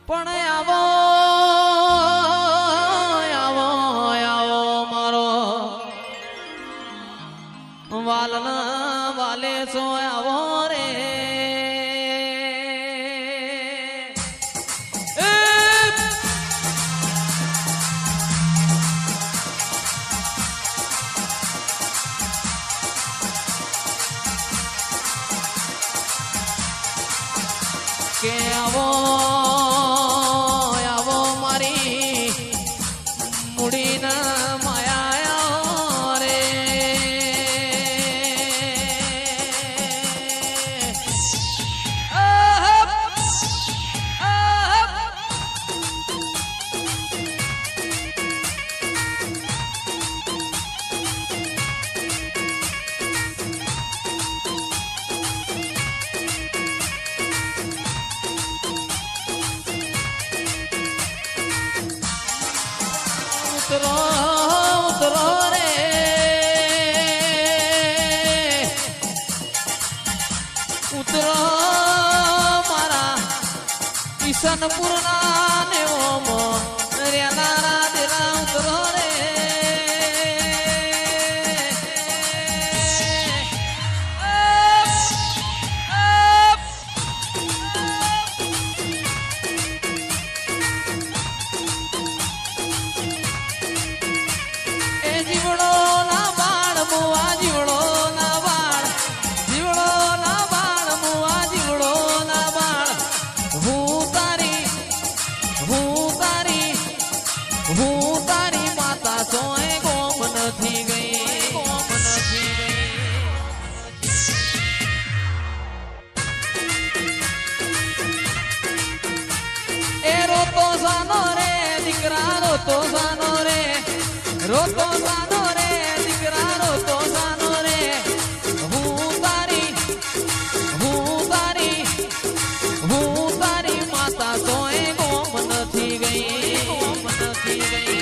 પણ આવો આવો આવો મારો વાલના વાલે છો આવો રે કે આવો આવો મારી મુડીના માયા રે ઉતરો ઉતરો રે ઉતરો મારા કિશનપુરના ને ઓમો રેલારા દેરા ઉતરો રે જીવડો ના બાળ મુવા જીવડો ના બાળ જીવડો ના બાળ મુવા જીવડો ના બાળ હું તારી માતા સોય ગોમ નથી ગઈ ગોમ નથી ગઈ એ રોતો સાનો રે દીકરા રોતો સાનો રે રોતો સાનો રે દીકરા રોતો સાનો રે હું તારી માતા સોય ગોમ નથી ગઈ ગોમ નથી ગઈ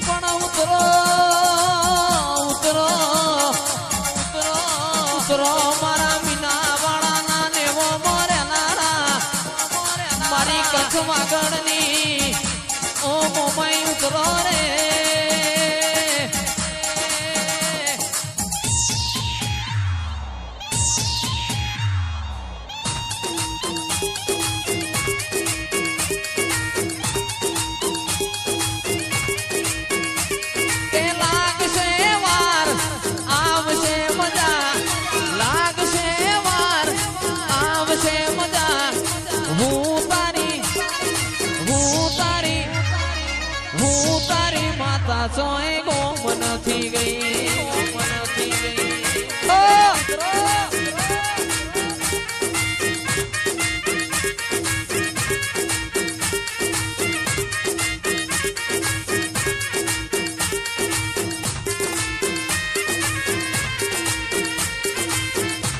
પણ ઉતરો ઉતરો ઉતરો ઉતરો મારા મીના વાળાના નેવો મારી કચ્છ વાગડની ઓ મોમાઈ ઉતરો રે કે લાગશે વાર આવશે મજા લાગશે વાર આવશે મજા હું તારી માતા સોય ગોમ નથી ગઈ ગોમ નથી ગઈ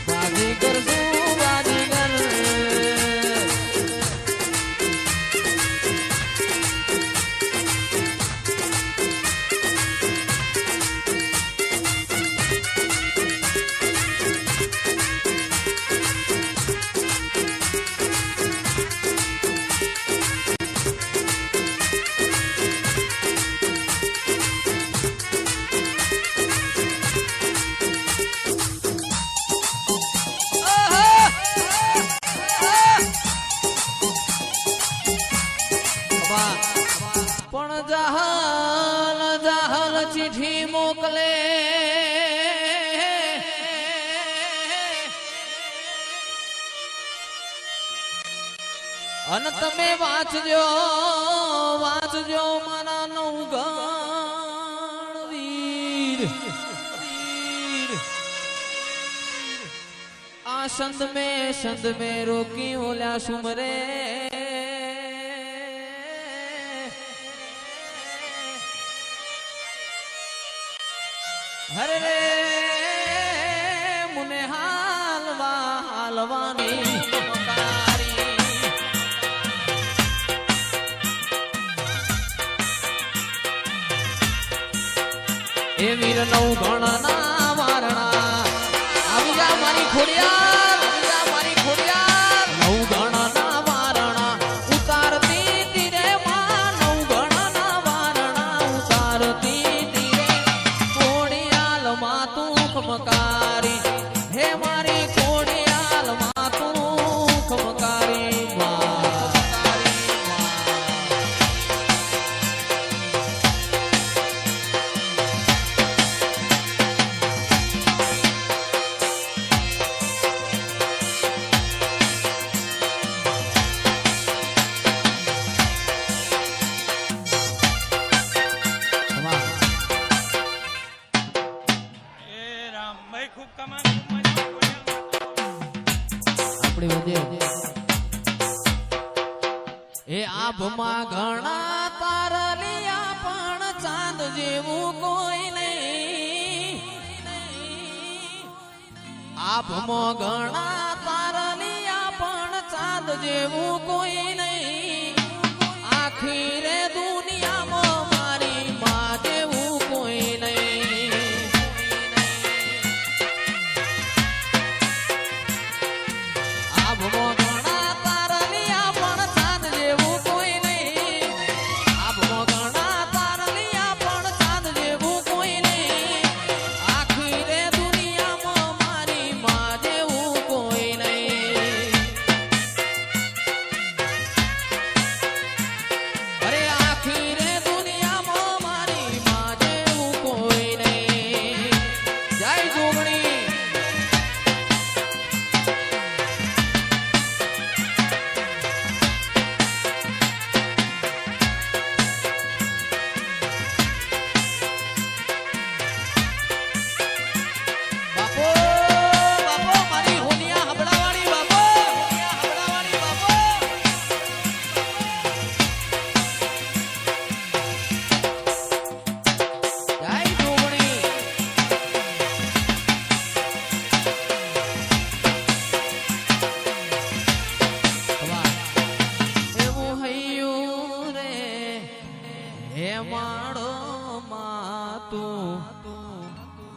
બાજીગર શું બાજીગર પણ જાહલ જાહલ ચીઠી મોકલે અને તમે વાંચજો વાંચજો મારા નવગણ વીર આ સંદ में રોકી ઓલ્યા સુમરે હરે રે મુને હાલવાની એ વીર નવ ગણના વારણા ખોડિયાર મારી ખોડિયાર નવ ગણના વારણા ઉતારતી તીરે માં નવ ગણના વારણા ઉતારતી તીરે ખોડિયાલ માં તું ખમકારી હે મારી ખોડિયાલ માં તું ખમકારી એ આભમાં ઘણા તારલિયા પણ ચાંદ જેવું કોઈ નહીં આભમાં ઘણા તારલિયા પણ ચાંદ જેવું કોઈ નહીં આખી રે દુનિયામાં મારી માં જેવું કોઈ નહીં આભમાં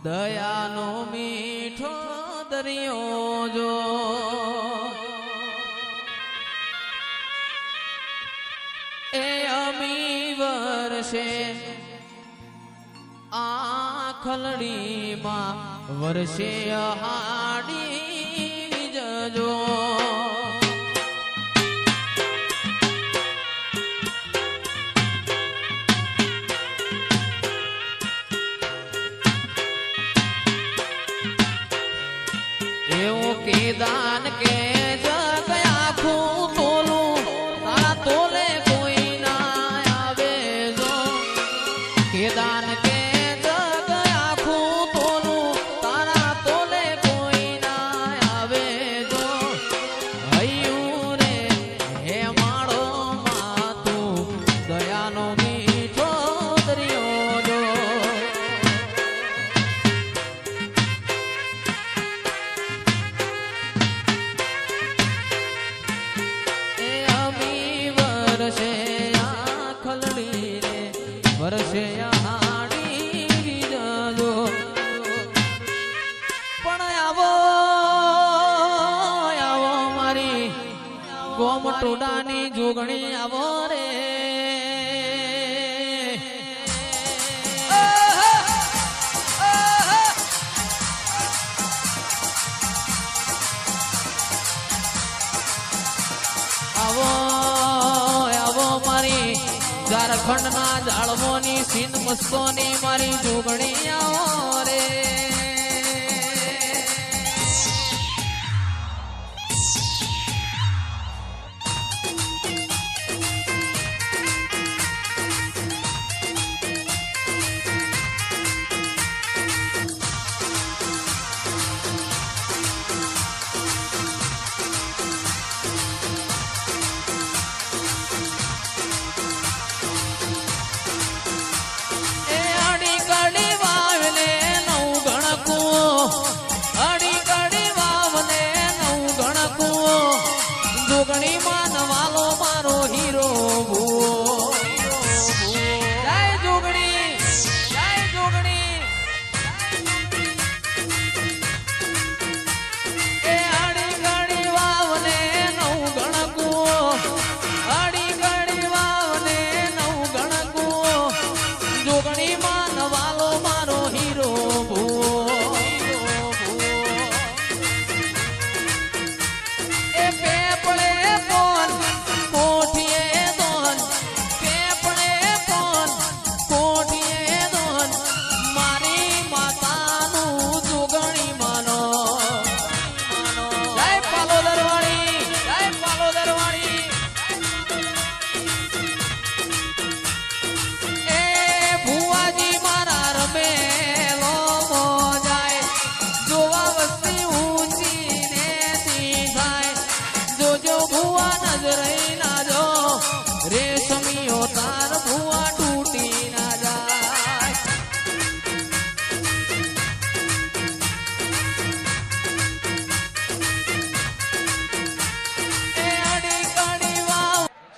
દયાનો મીઠો દરિયો જો એ અમી વર્ષે આખલડીમાં વર્ષે હાડી જજો દાન કે જગ આખું તોલું તારા તોલે કોઈ ના આવે જો કે દાન કે જગ આખું તોલું તારા તોલે કોઈ ના આવે જો હૈયું રે હે માળો માં તું દયાનો મીઠો દરિયો જો વર્ષે હાડી જજો પણ આવો આવો મારી ગોમટોડાની જોગણી આવો રે આવો આવો મારી ઝારખંડ ના જાળવોની સિંધ મસ્તોની મારી જોગણી આવો રે